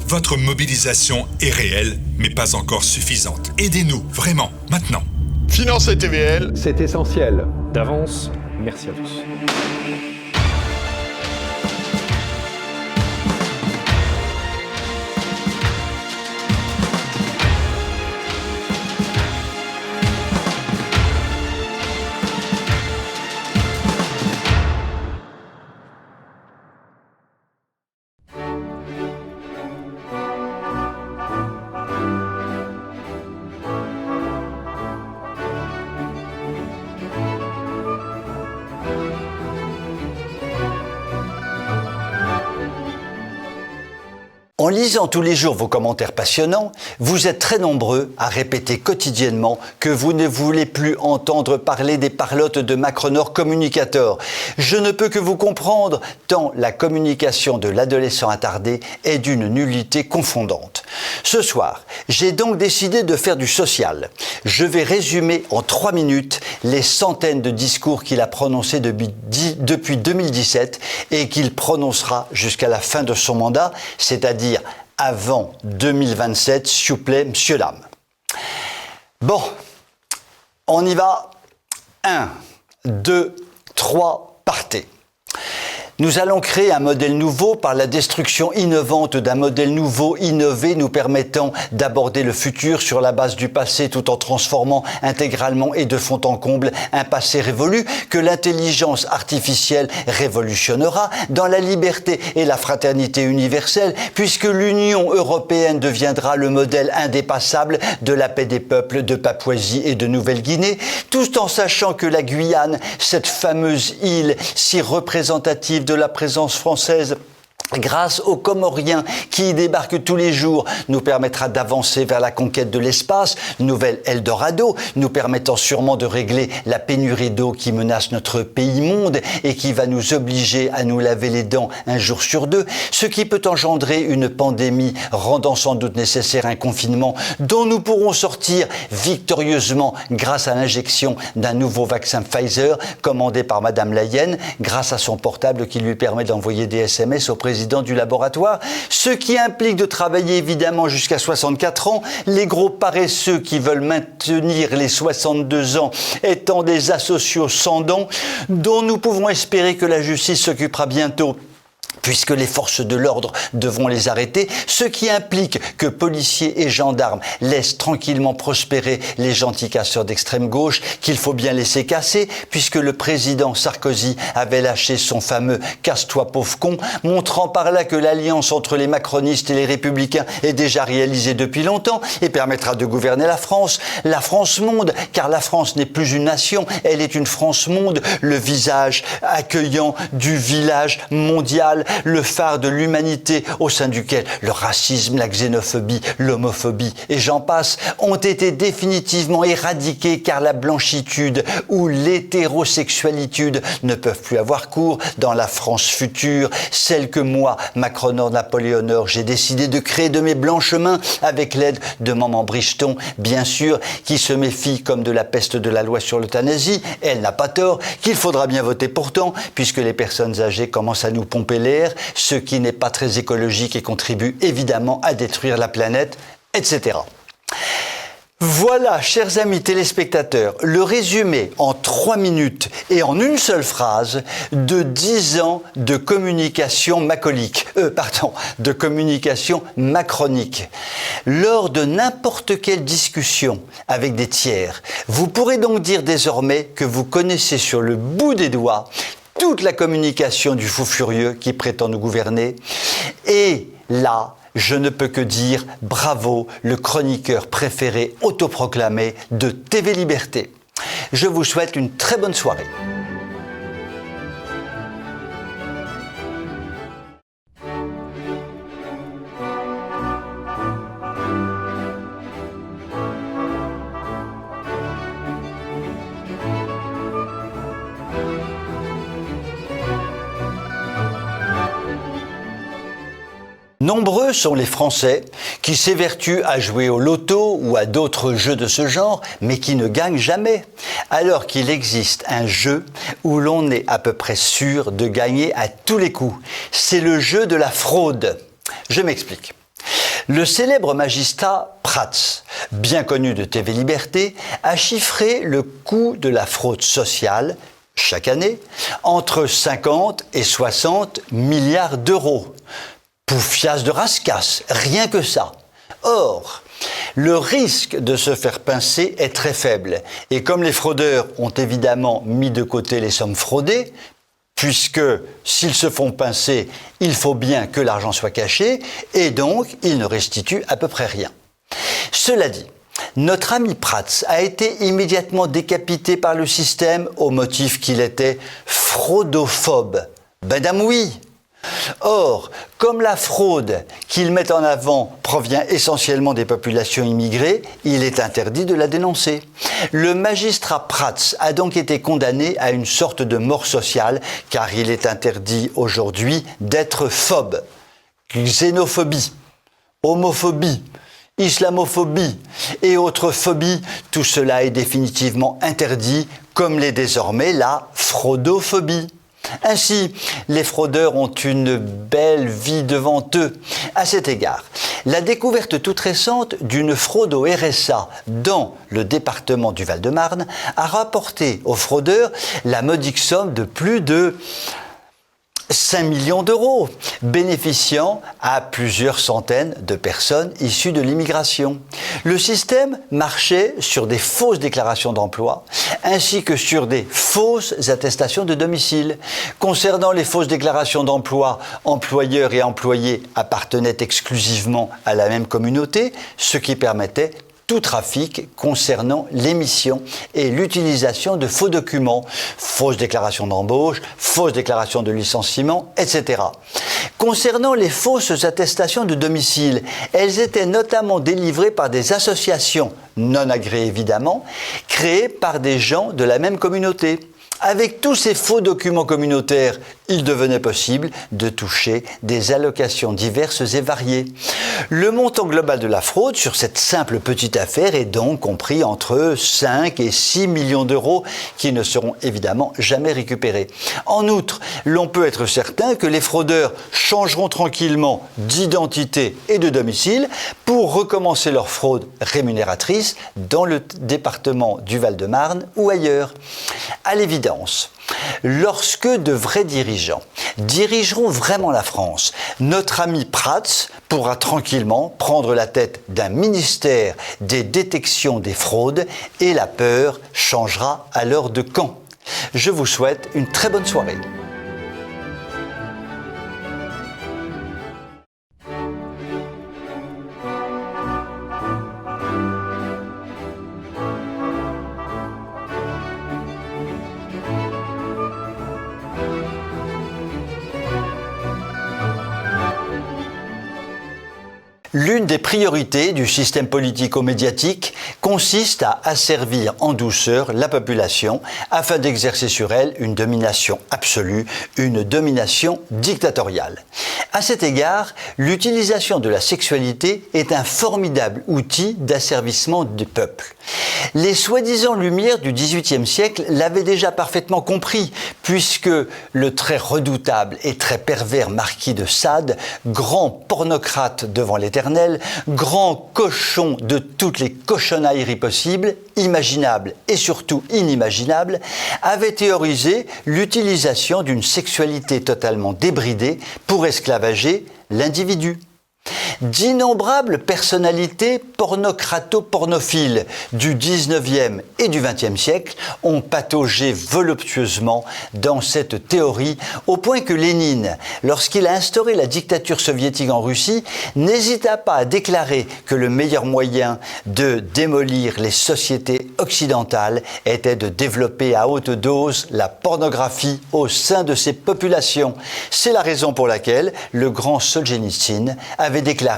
Votre mobilisation est réelle, mais pas encore suffisante. Aidez-nous, vraiment, maintenant. Financer TVL, c'est essentiel. D'avance, merci à tous. En lisant tous les jours vos commentaires passionnants, vous êtes très nombreux à répéter quotidiennement que vous ne voulez plus entendre parler des parlottes de Macronor Communicator. Je ne peux que vous comprendre, tant la communication de l'adolescent attardé est d'une nullité confondante. Ce soir, j'ai donc décidé de faire du social. Je vais résumer en 3 minutes les centaines de discours qu'il a prononcés depuis 2017 et qu'il prononcera jusqu'à la fin de son mandat, c'est-à-dire avant 2027, s'il vous plaît, monsieur, dame. Bon, on y va. 1, 2, 3, partez. Nous allons créer un modèle nouveau par la destruction innovante d'un modèle nouveau, innové, nous permettant d'aborder le futur sur la base du passé tout en transformant intégralement et de fond en comble un passé révolu que l'intelligence artificielle révolutionnera dans la liberté et la fraternité universelle, puisque l'Union européenne deviendra le modèle indépassable de la paix des peuples de Papouasie et de Nouvelle-Guinée, tout en sachant que la Guyane, cette fameuse île si représentative de la présence française, grâce aux Comoriens qui y débarquent tous les jours, nous permettra d'avancer vers la conquête de l'espace, nouvel Eldorado, nous permettant sûrement de régler la pénurie d'eau qui menace notre pays-monde et qui va nous obliger à nous laver les dents un jour sur 2, ce qui peut engendrer une pandémie rendant sans doute nécessaire un confinement dont nous pourrons sortir victorieusement grâce à l'injection d'un nouveau vaccin Pfizer commandé par Madame Leyen grâce à son portable qui lui permet d'envoyer des SMS au président du laboratoire, ce qui implique de travailler évidemment jusqu'à 64 ans, les gros paresseux qui veulent maintenir les 62 ans étant des asociaux sans dents, dont nous pouvons espérer que la justice s'occupera bientôt, puisque les forces de l'ordre devront les arrêter, ce qui implique que policiers et gendarmes laissent tranquillement prospérer les gentils casseurs d'extrême gauche qu'il faut bien laisser casser, puisque le président Sarkozy avait lâché son fameux « casse-toi pauvre con », montrant par là que l'alliance entre les macronistes et les républicains est déjà réalisée depuis longtemps et permettra de gouverner la France monde, car la France n'est plus une nation, elle est une France monde, le visage accueillant du village mondial, le phare de l'humanité au sein duquel le racisme, la xénophobie, l'homophobie et j'en passe ont été définitivement éradiqués car la blanchitude ou l'hétérosexualité ne peuvent plus avoir cours dans la France future, celle que moi, Macronor Napoléonor, j'ai décidé de créer de mes blanches mains avec l'aide de Maman Bricheton, bien sûr, qui se méfie comme de la peste de la loi sur l'euthanasie, elle n'a pas tort, qu'il faudra bien voter pourtant, puisque les personnes âgées commencent à nous pomper l'air, ce qui n'est pas très écologique et contribue évidemment à détruire la planète, etc. Voilà, chers amis téléspectateurs, le résumé en 3 minutes et en une seule phrase de 10 ans de communication de communication macronique. Lors de n'importe quelle discussion avec des tiers, vous pourrez donc dire désormais que vous connaissez sur le bout des doigts toute la communication du fou furieux qui prétend nous gouverner. Et là, je ne peux que dire bravo, le chroniqueur préféré autoproclamé de TV Liberté. Je vous souhaite une très bonne soirée. Nombreux sont les Français qui s'évertuent à jouer au loto ou à d'autres jeux de ce genre, mais qui ne gagnent jamais, alors qu'il existe un jeu où l'on est à peu près sûr de gagner à tous les coups. C'est le jeu de la fraude. Je m'explique. Le célèbre magistrat Prats, bien connu de TV Liberté, a chiffré le coût de la fraude sociale chaque année entre 50 et 60 milliards d'euros. Poufias de rascasse, rien que ça. Or, le risque de se faire pincer est très faible. Et comme les fraudeurs ont évidemment mis de côté les sommes fraudées, puisque s'ils se font pincer, il faut bien que l'argent soit caché, et donc ils ne restituent à peu près rien. Cela dit, notre ami Prats a été immédiatement décapité par le système au motif qu'il était fraudophobe. Ben dame oui. Or, comme la fraude qu'ils mettent en avant provient essentiellement des populations immigrées, il est interdit de la dénoncer. Le magistrat Prats a donc été condamné à une sorte de mort sociale, car il est interdit aujourd'hui d'être phobe. Xénophobie, homophobie, islamophobie et autres phobies, tout cela est définitivement interdit, comme l'est désormais la fraudophobie. Ainsi, les fraudeurs ont une belle vie devant eux. À cet égard, la découverte toute récente d'une fraude au RSA dans le département du Val-de-Marne a rapporté aux fraudeurs la modique somme de plus de 5 millions d'euros, bénéficiant à plusieurs centaines de personnes issues de l'immigration. Le système marchait sur des fausses déclarations d'emploi, ainsi que sur des fausses attestations de domicile. Concernant les fausses déclarations d'emploi, employeurs et employés appartenaient exclusivement à la même communauté, ce qui permettait tout trafic concernant l'émission et l'utilisation de faux documents, fausses déclarations d'embauche, fausses déclarations de licenciement, etc. Concernant les fausses attestations de domicile, elles étaient notamment délivrées par des associations, non agréées évidemment, créées par des gens de la même communauté. Avec tous ces faux documents communautaires, il devenait possible de toucher des allocations diverses et variées. Le montant global de la fraude sur cette simple petite affaire est donc compris entre 5 et 6 millions d'euros qui ne seront évidemment jamais récupérés. En outre, l'on peut être certain que les fraudeurs changeront tranquillement d'identité et de domicile pour recommencer leur fraude rémunératrice dans le département du Val-de-Marne ou ailleurs. À l'évidence, lorsque de vrais dirigeants dirigeront vraiment la France, notre ami Prats pourra tranquillement prendre la tête d'un ministère des détections des fraudes et la peur changera alors de camp. Je vous souhaite une très bonne soirée. L'une des priorités du système politico-médiatique consiste à asservir en douceur la population afin d'exercer sur elle une domination absolue, une domination dictatoriale. À cet égard, l'utilisation de la sexualité est un formidable outil d'asservissement du peuple. Les soi-disant Lumières du XVIIIe siècle l'avaient déjà parfaitement compris, puisque le très redoutable et très pervers marquis de Sade, grand pornocrate devant l'Éternel, grand cochon de toutes les cochonneries possibles, imaginables et surtout inimaginables, avait théorisé l'utilisation d'une sexualité totalement débridée pour esclavager l'individu. D'innombrables personnalités pornocrato-pornophiles du 19e et du 20e siècle ont pataugé voluptueusement dans cette théorie au point que Lénine, lorsqu'il a instauré la dictature soviétique en Russie, n'hésita pas à déclarer que le meilleur moyen de démolir les sociétés occidentales était de développer à haute dose la pornographie au sein de ces populations. C'est la raison pour laquelle le grand Solzhenitsyn avait déclaré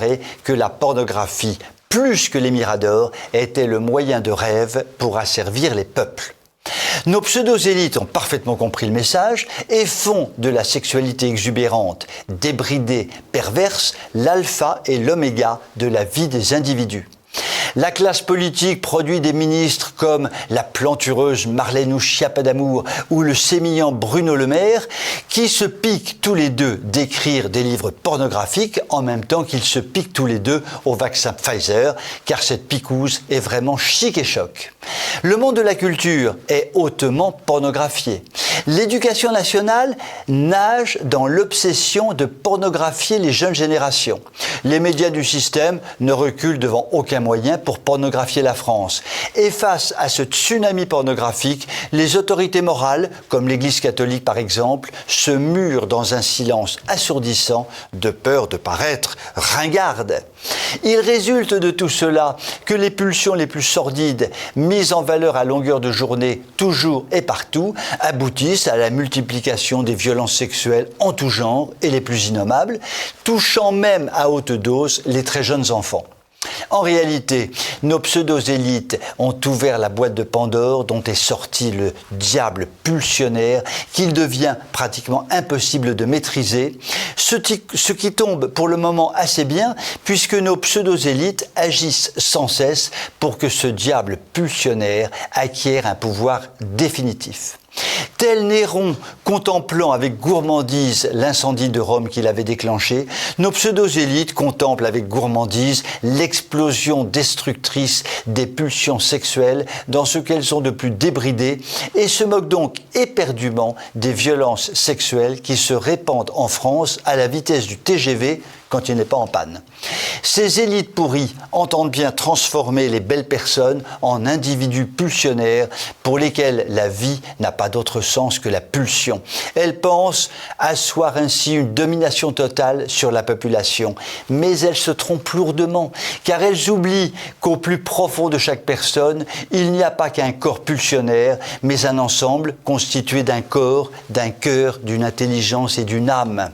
que la pornographie, plus que les miradors, était le moyen de rêve pour asservir les peuples. Nos pseudo-élites ont parfaitement compris le message et font de la sexualité exubérante, débridée, perverse, l'alpha et l'oméga de la vie des individus. La classe politique produit des ministres comme la plantureuse Marlène Schiappa-d'Amour ou le sémillant Bruno Le Maire, qui se piquent tous les deux d'écrire des livres pornographiques en même temps qu'ils se piquent tous les deux au vaccin Pfizer, car cette picouse est vraiment chic et choc. Le monde de la culture est hautement pornographié. L'éducation nationale nage dans l'obsession de pornographier les jeunes générations. Les médias du système ne reculent devant aucun moyen pour pornographier la France. Et face à ce tsunami pornographique, les autorités morales, comme l'Église catholique par exemple, se murent dans un silence assourdissant de peur de paraître ringardes. Il résulte de tout cela que les pulsions les plus sordides, mises en valeur à longueur de journée, toujours et partout, aboutissent à la multiplication des violences sexuelles en tout genre et les plus innommables, touchant même à haute dose les très jeunes enfants. En réalité, nos pseudo-élites ont ouvert la boîte de Pandore dont est sorti le diable pulsionnaire qu'il devient pratiquement impossible de maîtriser, ce qui tombe pour le moment assez bien puisque nos pseudo-élites agissent sans cesse pour que ce diable pulsionnaire acquiert un pouvoir définitif. Tel Néron, contemplant avec gourmandise l'incendie de Rome qu'il avait déclenché, nos pseudo-élites contemplent avec gourmandise l'explosion destructrice des pulsions sexuelles dans ce qu'elles ont de plus débridé et se moquent donc éperdument des violences sexuelles qui se répandent en France à la vitesse du TGV quand il n'est pas en panne. Ces élites pourries entendent bien transformer les belles personnes en individus pulsionnaires pour lesquels la vie n'a pas d'autre sens que la pulsion. Elles pensent asseoir ainsi une domination totale sur la population, mais elles se trompent lourdement, car elles oublient qu'au plus profond de chaque personne, il n'y a pas qu'un corps pulsionnaire, mais un ensemble constitué d'un corps, d'un cœur, d'une intelligence et d'une âme.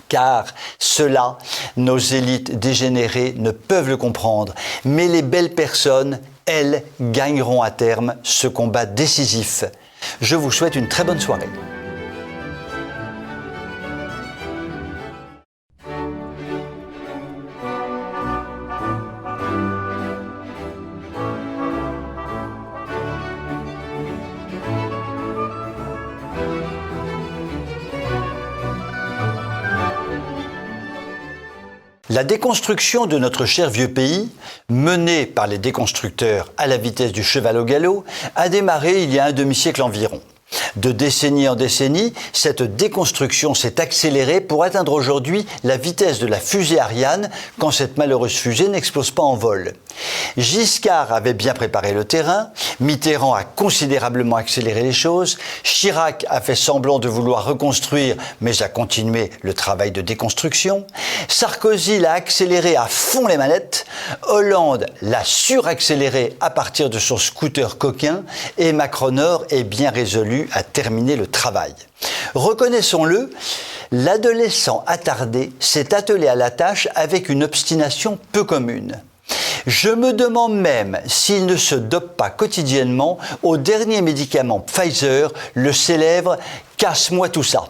Car cela, nos élites dégénérées ne peuvent le comprendre. Mais les belles personnes, elles, gagneront à terme ce combat décisif. Je vous souhaite une très bonne soirée. La déconstruction de notre cher vieux pays, menée par les déconstructeurs à la vitesse du cheval au galop, a démarré il y a un demi-siècle environ. De décennie en décennie, cette déconstruction s'est accélérée pour atteindre aujourd'hui la vitesse de la fusée Ariane quand cette malheureuse fusée n'explose pas en vol. Giscard avait bien préparé le terrain, Mitterrand a considérablement accéléré les choses, Chirac a fait semblant de vouloir reconstruire mais a continué le travail de déconstruction, Sarkozy l'a accéléré à fond les manettes, Hollande l'a suraccéléré à partir de son scooter coquin et Macron est bien résolu à terminer le travail. Reconnaissons-le, l'adolescent attardé s'est attelé à la tâche avec une obstination peu commune. Je me demande même s'il ne se dope pas quotidiennement au dernier médicament Pfizer, le célèbre « casse-moi tout ça ».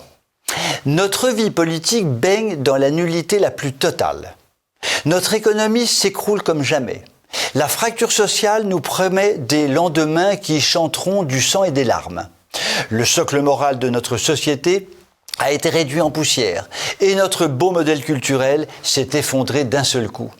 Notre vie politique baigne dans la nullité la plus totale. Notre économie s'écroule comme jamais. La fracture sociale nous promet des lendemains qui chanteront du sang et des larmes. Le socle moral de notre société a été réduit en poussière et notre beau modèle culturel s'est effondré d'un seul coup.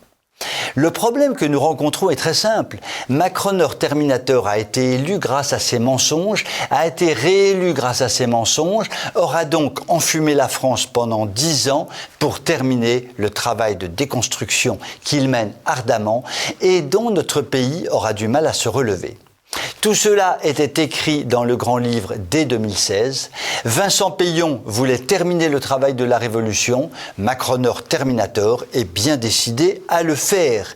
Le problème que nous rencontrons est très simple. Macronor Terminator a été élu grâce à ses mensonges, a été réélu grâce à ses mensonges, aura donc enfumé la France pendant 10 ans pour terminer le travail de déconstruction qu'il mène ardemment et dont notre pays aura du mal à se relever. Tout cela était écrit dans le grand livre dès 2016. Vincent Peillon voulait terminer le travail de la Révolution. Macronor Terminator est bien décidé à le faire.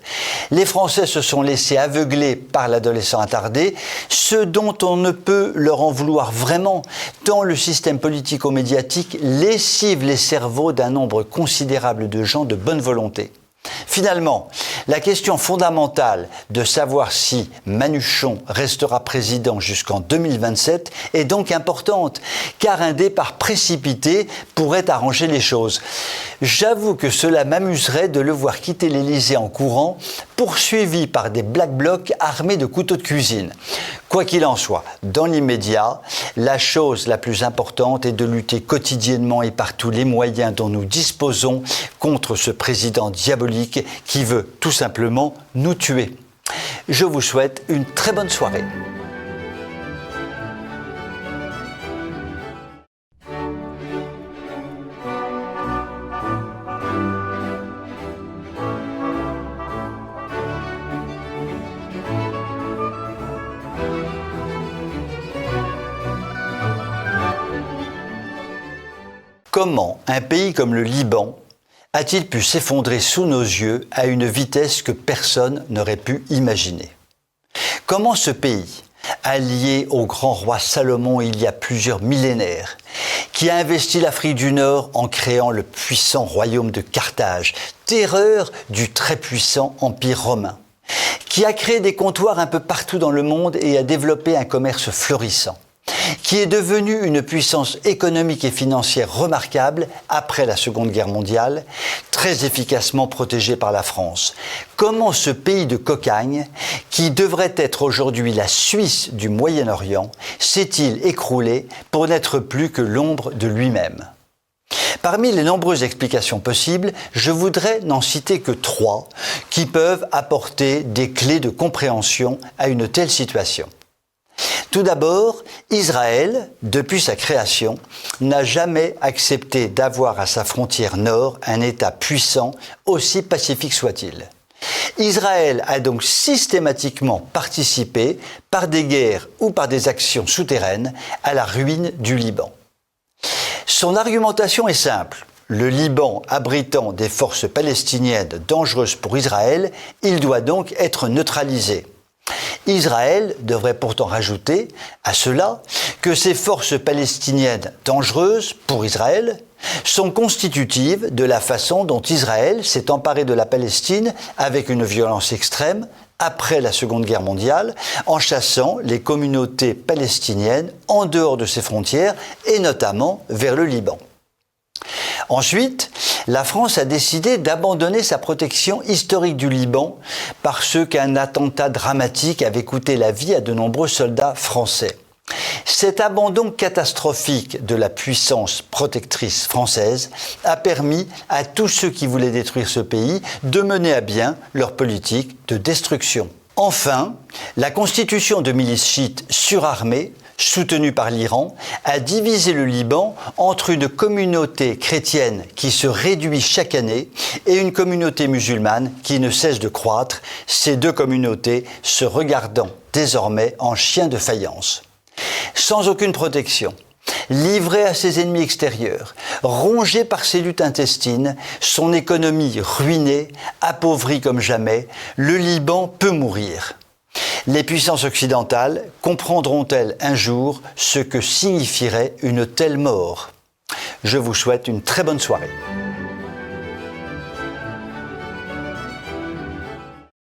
Les Français se sont laissés aveugler par l'adolescent attardé, ce dont on ne peut leur en vouloir vraiment, tant le système politico-médiatique lessive les cerveaux d'un nombre considérable de gens de bonne volonté. Finalement, la question fondamentale de savoir si Manuchon restera président jusqu'en 2027 est donc importante, car un départ précipité pourrait arranger les choses. J'avoue que cela m'amuserait de le voir quitter l'Élysée en courant, poursuivi par des Black Blocs armés de couteaux de cuisine. Quoi qu'il en soit, dans l'immédiat, la chose la plus importante est de lutter quotidiennement et par tous les moyens dont nous disposons contre ce président diabolique qui veut tout simplement nous tuer. Je vous souhaite une très bonne soirée. Comment un pays comme le Liban a-t-il pu s'effondrer sous nos yeux à une vitesse que personne n'aurait pu imaginer? Comment ce pays, allié au grand roi Salomon il y a plusieurs millénaires, qui a investi l'Afrique du Nord en créant le puissant royaume de Carthage, terreur du très puissant Empire romain, qui a créé des comptoirs un peu partout dans le monde et a développé un commerce florissant, qui est devenu une puissance économique et financière remarquable après la Seconde Guerre mondiale, très efficacement protégée par la France. Comment ce pays de cocagne, qui devrait être aujourd'hui la Suisse du Moyen-Orient, s'est-il écroulé pour n'être plus que l'ombre de lui-même ? Parmi les nombreuses explications possibles, je voudrais n'en citer que 3 qui peuvent apporter des clés de compréhension à une telle situation. Tout d'abord, Israël, depuis sa création, n'a jamais accepté d'avoir à sa frontière nord un État puissant, aussi pacifique soit-il. Israël a donc systématiquement participé, par des guerres ou par des actions souterraines, à la ruine du Liban. Son argumentation est simple. Le Liban abritant des forces palestiniennes dangereuses pour Israël, il doit donc être neutralisé. Israël devrait pourtant rajouter à cela que ces forces palestiniennes dangereuses pour Israël sont constitutives de la façon dont Israël s'est emparé de la Palestine avec une violence extrême après la Seconde Guerre mondiale, en chassant les communautés palestiniennes en dehors de ses frontières et notamment vers le Liban. Ensuite, la France a décidé d'abandonner sa protection historique du Liban parce qu'un attentat dramatique avait coûté la vie à de nombreux soldats français. Cet abandon catastrophique de la puissance protectrice française a permis à tous ceux qui voulaient détruire ce pays de mener à bien leur politique de destruction. Enfin, la constitution de milices chiites surarmées, soutenue par l'Iran, a divisé le Liban entre une communauté chrétienne qui se réduit chaque année et une communauté musulmane qui ne cesse de croître, ces deux communautés se regardant désormais en chiens de faïence. Sans aucune protection, livré à ses ennemis extérieurs, rongé par ses luttes intestines, son économie ruinée, appauvrie comme jamais, le Liban peut mourir. Les puissances occidentales comprendront-elles un jour ce que signifierait une telle mort ? Je vous souhaite une très bonne soirée.